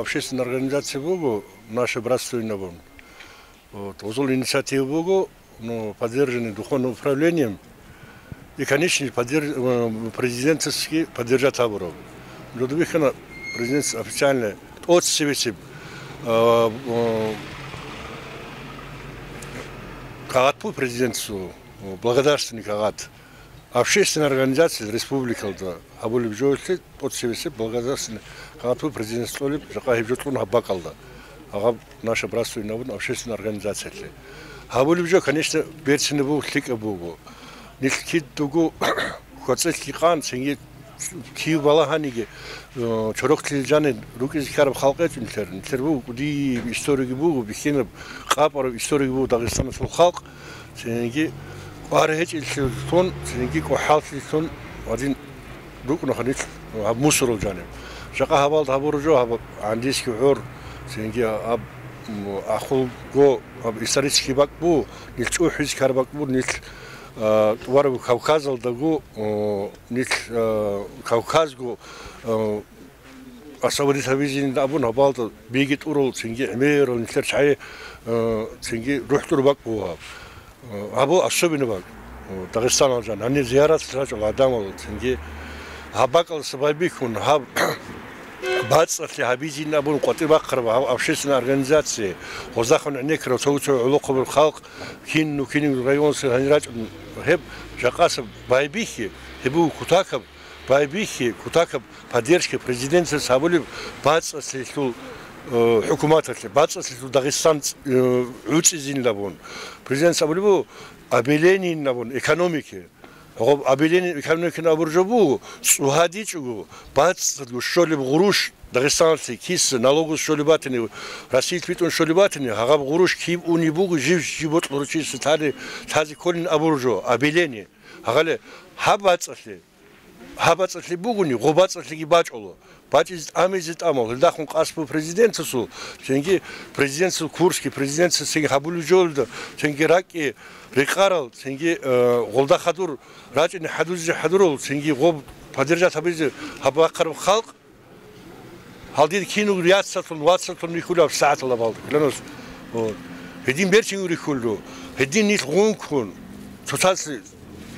общественная организация Богу, наше братство и Навон. Вот, узол инициативы Богу, но поддержаны духовным управлением и, конечно, президентский поддержать Абуров. Людвихана президент официально от себя Кагатпу президентству благодарственный Кагат. Общественная организация республика Абулиб Джойльте от себя благодарственный Кагатпу президентству Жакахибжотлун Хаббакалда. Наша братство и Навон общественная организация. Абулиб Джо, конечно, берсины был хлика Богу. Нилкит дугу хотцельки хан сенги Киев балаханиге чорок тилжаны рукиз хараб халкетин тербу уди истории бу бихинаб хапар истории бу Дагестан сул халк сенги археч илтон сенги кохалт илтон один рук наханит мусорул жанем шака хабал табуржо хаб андиски ур сенги аб ахул го аб исторический бакбу нилчу хиз карбакбу нил Товару Кавказал дагу нит Кавказгу освободитель абун абалта бегит урол синги эмерол нитер чай синги рухтур бак буа абу особенно бак Дагестан алжан они зиярат сражал адам синги хабакал сабабихун хаб бацли хабизин абун qotir бакрва общественная организация хозахан некро соучу улуқбул халк кинну кинин район саханрач хеб жакасов байбихи хебу кутаков байбихи кутаков поддержки президента Сабулев бацли тул хукумататле бацли тул Дагестан уцизин лабун президент Сабулев обеление лабун экономики обеление экономики на буржубу сухадичугу бацлу шолиб гуруш Дагестанцы кис налогу шолибатыни Россия твитон шолибатыни хагаб гуруш киб унибугу живот лурчис тади колин абуржо обеление хагале хабацли бугуни гобацли гибачоло бачиз амизит амол дахун қаспу президентсу сенги президентсу Курский президентсу сенги хабулужолда сенги раки рекарал сенги голда хадур рачини хадузи хадурол сенги гоб поддержать абизи хабакар халк халдид кину риатсатун ватсатун никулав саатла балд клянос вот хедин берчин урихуллу хедин нит гункун социалси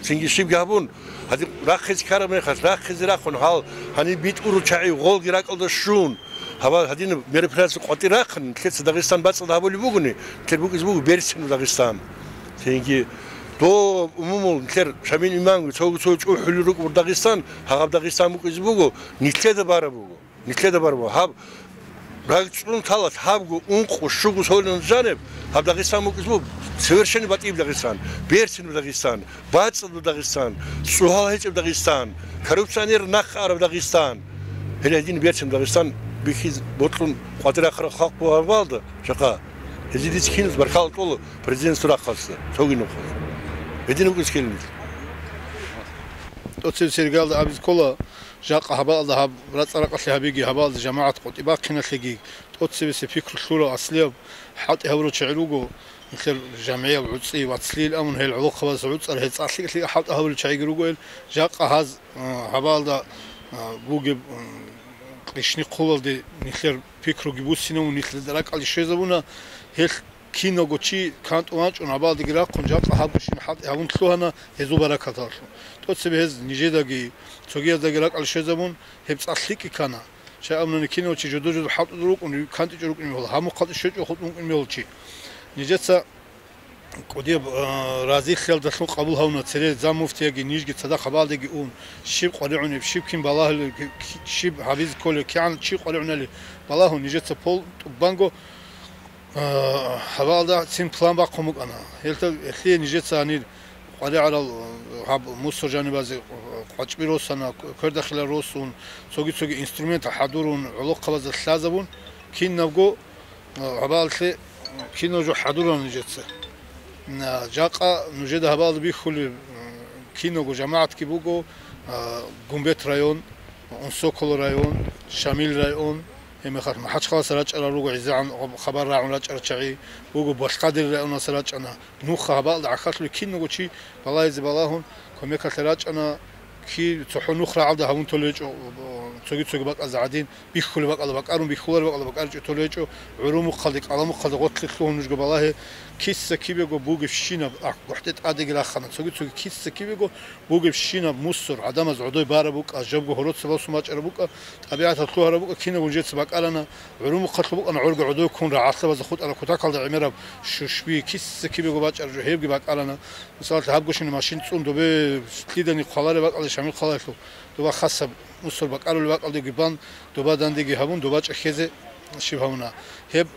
сенги шибгабун هذه راخز كرمه خز راخز راخون حال هني بيت أوروشاي غول جراكل دشون هوا هذين مريفلاس قطي راخن كيس داغستان بس ده بقول بقولني كير بقول اسمه بيرسين داغستان تيجي تو عموما كير شامين إمام سو حلورك داغستان هاب داغستان بقول نيتلة باربو هاب راجعون ثالث هابو أنقو شو سولن جانب هاب داغستان بقول совершенно батиб Дагестан, Берсин Дагестан, Бацл Дагестан, Сухалхич Дагестан, коррупционер Нахар Дагестан. Hele один Берсин Дагестан бихиз ботлун квадра хак буарвалды. Шака. Эзидис кинс бархал толу президент суракасы. Тогину. Един үгіз келмейді. Отсел Сергалды абиз кола жақа хабалды рацарақасли хабиги хабалды жамаат қот ибаққинаслиги отсебесе фикр шура аслияб حط هورو تشعلوجو مثل جمعية وعطسي واتسليل أمن هي العلوق خبز عطس هي تصلي اللي حط هورو تشعيجروجو جاق هذا هبالدا بوجب قشني قول دي مثل فكرو جبوسينا ونثل درك على شيء زبونا هي كينو جوتشي كانت وانش ونبالد جرا كنجاق هابوشين حط هون تلوهنا هزو بركة تارلو توتس بهز نيجيدا جي سوغيا دجراك على شيء زبون هي تصلي كنا شيء أمن كينو تشي جدول حط دروك ونكانت جروك نميول هم قد شيء يخط نميول شيء نيجتسا قديم رازي خيال دخلوا قبول هونا تري زام مفتي جي نيجي تصدق قبال دقي أون شيب قريعوني بشيب كين بالله شيب حبيز كله كيان شيب قريعوني لي بالله نيجتسا بول بانجو حبال ده سين بلان باقومك أنا هلتا إخلي نيجتسا هني قريع على هاب مصر جانبازي قطبي روسنا كرد خلال روسون سوقي إنسترومنت حضورون علوق قبض الثلاثون كين نبغو حبالتي كين نجو حضورون نيجتسا جاقا نجد هبال بيخل كينو جماعة كيبوغو جنبت رايون أنسوكل رايون شامل رايون هم خاطر ما حدش خلاص راج على روج عزان خبر راعون راج أرشعي بوغو باشقادر رايون سراج أنا نوخ هبال عخاطر كينو شيء بالله يزبالهون كم يكثر راج أنا كي تحنوخ راعده هون تولج ცოგი ბაკაზადინ ბიხული ბაკალო ბიხულარი ბაკალო ბაკარჭი თოლეჭო ურუმ ხალდი ყალამ ხალდი ყოთლი ხუნუჯგო ბალაჰე ქისსა ქიბეგო ბუგებ შინა გუხტეთ ადეგი რახანა ცოგი ქისსა ქიბეგო ბუგებ შინა მუსურ ადამაზ ოდოი ბარაბუკა ჟაბგო ჰოროცბალსუ მაჭრაბუკა ტაბიათა თუარაბუკა ქინა გუნჯეც ბაკალანა ურუმ ხალდი ბუკა ურგო ოდოი ქუნ რა ახსაბაზ ხუტარა ქუთაკალდა იმერა შუშვი ქისსა ქიბეგო ბაჭრჯო ჰებგი ბაკალანა მისალთ ჰაბგოშინი მაშინ წუნდობე სლიდანი ხალარე ბაკალე შამი ხალაშო დობა ხასა მუსურ ბაკალული ბაკალდი გიბან დობა დანდეგი ჰაბუნ დობა ჭხეზე შიფავნა ჰებ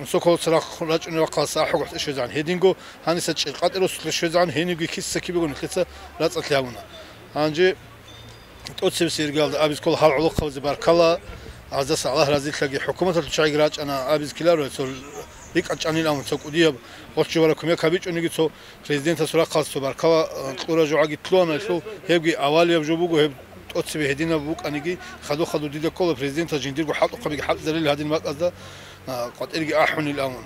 სოკოლს რაჭნე ვახალსა ჰოგს შეძან ჰედინგო ჰანისა ჭყატეროს შეძან ჰენიგი ქისსა ქიბეგონი ხეცა რაწათლი აბუნა ანჯე ტოცებს ირგალდა აბის კოლ ჰალულო ხავზე ბარკალა აზას ალაჰ რაზილხაგი ჰუკუმათალ ჩაიგ რაჭანა აბის კილარო ეთო იკაჭანილამო ცოკუდია ოჩივარა ქუმია ქაბიჭუნი გიცო პრეზიდენტას რა ხალსო ბარკალა ყურა ჟოაგი თლონა ესო ჰებგი ავალია ჟობუგო ჰებ ტოცები ჰედინა ბუკანიგი ხადო დიდა კოლ პრეზიდენტა ჯინდირგო ჰალტო ხაბიგი ჰალზელი ჰადინ მაკაზდა ყატერიგი აჰუნი ლამონ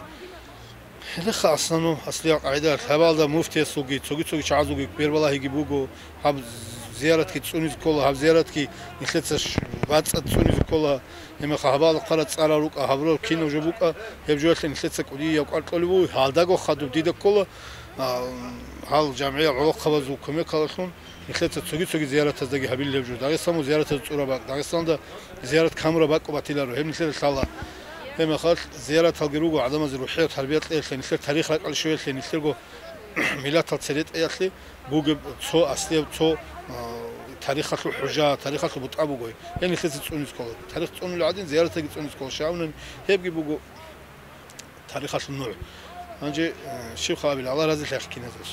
ჰელა ხასანო ასლია ყაიდა ხაბალდა მუფთია სუგი ცოგი ჩაზუგი პერვალაჰიგი ბუგო ჰაბ ზიარათკი წუნის კოლა ჰაბ ზიარათკი იხეცა ვაცა წუნის კოლა ემა ხაბალ ყარა წარარუკა ჰაბრო კინო ჟებუკა ჰებჯოეთლენ იხეცა კუდია ყარტოლიბუ ჰალდაგო ხადუ დიდა კოლა ჰალ ჯამია ყავაზუ კომე ქალახუნ იხეცა ცოგი ზიარათას დაგი ჰაბილი ლებჯო დაღესტანო ზიარათას წურაბა დაღესტანდა ზიარათ კამრა ბაკობათილარო ჰემნიხელა ხალა ემა ხალ ზიარათ ალგერუგო ადამაზე რუჰია თარბიათ ეხლენ იხერ თარიხ რაყალ შუელხენ იხერგო მილათალ ცერეთ ეახლი ბუგე ცო ასლიე ცო თარიხალ ჰუჯა თარიხალ ბუტაბუგო ენ იხეცი წუნის კოლა თარიხ წუნული ადინ ზიარათაგი წუნის კოლა შავნენ ჰებგი ბუგო თარიხალ ნუ ანჯე შიხავილი ალა რაზი ხეხკინაზეს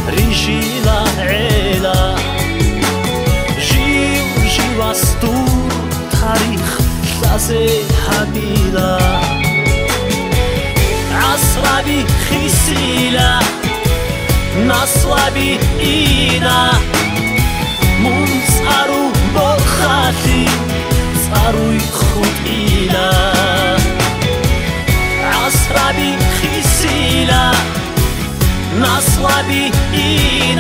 Rijila عسي حبيلا عصرابي خيسيلا نصلابي إينا منصارو بخاتي صارو يخوت إيلا عصرابي خيسيلا نصلابي إينا